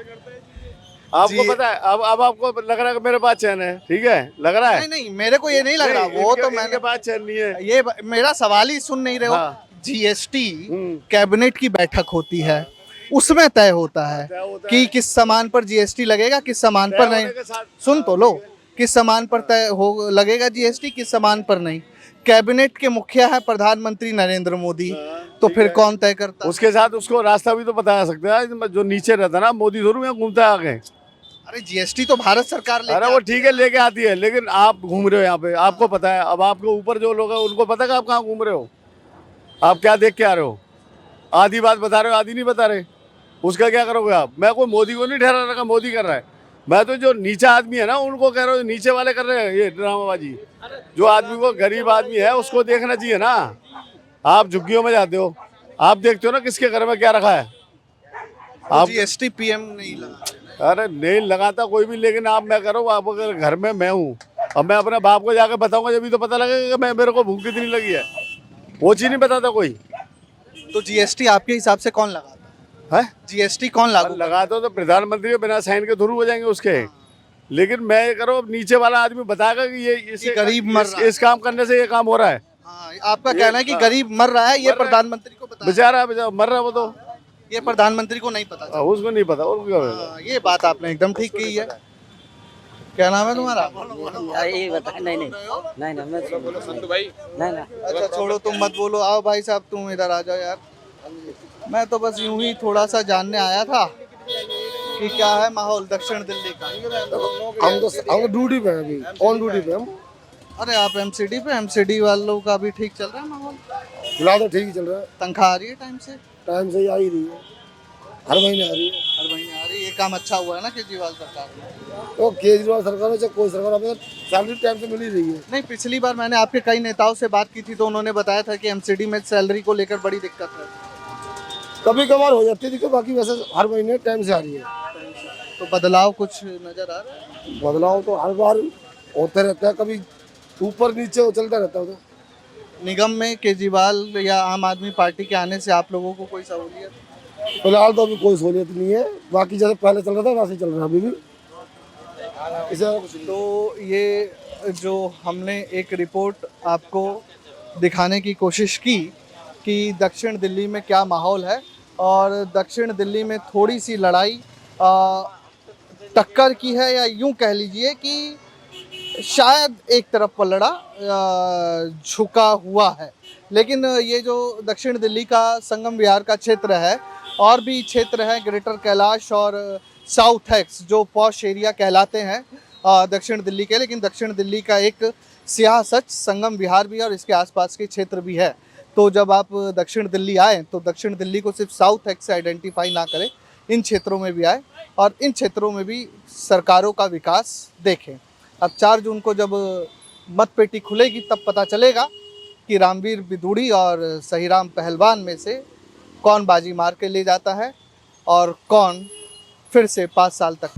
आपको पता है, अब आपको लग रहा है कि मेरे पास चैन है, ठीक है, लग रहा है? नहीं, मेरे को ये नहीं लग रहा। वो तो मैंने पास चैन नहीं है। ये मेरा सवाल ही सुन नहीं रहे हो। जीएसटी कैबिनेट की बैठक होती है, उसमें तय होता है कि किस सामान पर जीएसटी लगेगा, किस सामान पर नहीं। सुन तो लो, किस सामान पर तय हो लगेगा जीएसटी, किस सामान पर नहीं। कैबिनेट के मुखिया है प्रधानमंत्री नरेंद्र मोदी, तो फिर कौन तय करता है? उसके साथ उसको रास्ता भी तो बता सकता है, जो नीचे रहता है ना, मोदी जरूर यहाँ घूमता है आगे। अरे जीएसटी तो भारत सरकार लेके अरे वो ठीक है लेके आती है, लेकिन आप घूम रहे हो यहाँ पे, आपको पता है। अब आपके ऊपर जो लोग हैं उनको पता है कि आप कहाँ घूम रहे हो, आप क्या देख के आ रहे हो। आधी बात बता रहे हो, आधी नहीं बता रहे, उसका क्या करोगे आप? मैं कोई मोदी को नहीं ठहरा रखा, मोदी कर रहा है। मैं तो जो नीचा आदमी है ना उनको कह रहा हूँ, नीचे वाले कर रहे हैं ये ड्रामाबाजी। जो आदमी को गरीब आदमी है उसको देखना चाहिए ना, आप झुग्गियों में जाते हो, आप देखते हो ना किसके घर में क्या रखा है। आप जीएसटी पीएम नहीं लगा। अरे नहीं लगाता कोई भी, लेकिन आप मैं करो, आप अगर घर में मैं हूँ और मैं अपने बाप को जाके बताऊंगा जब तो पता लगेगा कि मेरे को भूख कितनी लगी है। वो चीज नहीं बताता कोई। तो जीएसटी आपके हिसाब से कौन लगाता है? जीएसटी कौन लागू लगाता तो प्रधानमंत्री के बिना साइन के थ्रू हो जाएंगे उसके। लेकिन मैं ये करो, नीचे वाला आदमी बताएगा कि ये इसे गरीब मर रहा है। इस काम करने से ये काम हो रहा है। आपका कहना है कि गरीब मर रहा है, ये प्रधानमंत्री को पता है। बेचारा मर रहा है वो तो, ये प्रधानमंत्री को नहीं पता। उसको नहीं पता। और क्या होगा? ये बात आपने एकदम ठीक की है। क्या नाम है तुम्हारा? ये बता नहीं मैं संतु भाई नहीं। अच्छा छोड़ो, तुम मत बोलो। आओ भाई साहब, तुम इधर आ जाओ यार। मैं तो बस यूं ही थोड़ा सा जानने आया था कि क्या है माहौल दक्षिण दिल्ली का। हम ड्यूटी पे अभी, ऑन ड्यूटी पे हम। अरे आप एमसीडी पे, एमसीडी वालों का भी ठीक चल रहा है माहौल? फिलहाल तो ठीक ही चल रहा है। तनख्वाह आ रही है टाइम से? टाइम से ही आ ही रही है, हर महीने आ रही है। हर महीने आ रही है। ये काम अच्छा हुआ है ना केजरीवाल सरकार में? तो केजरीवाल सरकार हो चाहे कोई सरकार, हमें सैलरी टाइम से मिल ही रही है। नहीं, पिछली बार मैंने आपके कई नेताओं से बात की थी तो उन्होंने बताया था कि एमसीडी में सैलरी को लेकर बड़ी दिक्कत है। कभी कभार हो जाती है, बाकी वैसे हर महीने टाइम से आ रही है। तो बदलाव कुछ नजर आ रहा है? बदलाव तो हर बार होता रहता है, कभी ऊपर नीचे चलता रहता है। तो निगम में केजरीवाल या आम आदमी पार्टी के आने से आप लोगों को कोई सहूलियत? फिलहाल तो अभी कोई सहूलियत नहीं है, बाकी जैसे पहले चल रहा था वैसे ही चल रहा है अभी भी। तो ये जो हमने एक रिपोर्ट आपको दिखाने की कोशिश की कि दक्षिण दिल्ली में क्या माहौल है, और दक्षिण दिल्ली में थोड़ी सी लड़ाई टक्कर की है, या यूं कह लीजिए कि शायद एक तरफ पलड़ा झुका हुआ है। लेकिन ये जो दक्षिण दिल्ली का संगम विहार का क्षेत्र है, और भी क्षेत्र है ग्रेटर कैलाश और साउथ एक्स जो पॉश एरिया कहलाते हैं दक्षिण दिल्ली के, लेकिन दक्षिण दिल्ली का एक सियाह सच संगम विहार भी है और इसके आसपास के क्षेत्र भी है। तो जब आप दक्षिण दिल्ली आएँ तो दक्षिण दिल्ली को सिर्फ साउथ एक्स से आइडेंटिफाई ना करें, इन क्षेत्रों में भी आए और इन क्षेत्रों में भी सरकारों का विकास देखें। अब 4 जून को जब मतपेटी खुलेगी तब पता चलेगा कि रामवीर बिदूड़ी और सहीराम पहलवान में से कौन बाजी मार के ले जाता है और कौन फिर से 5 साल तक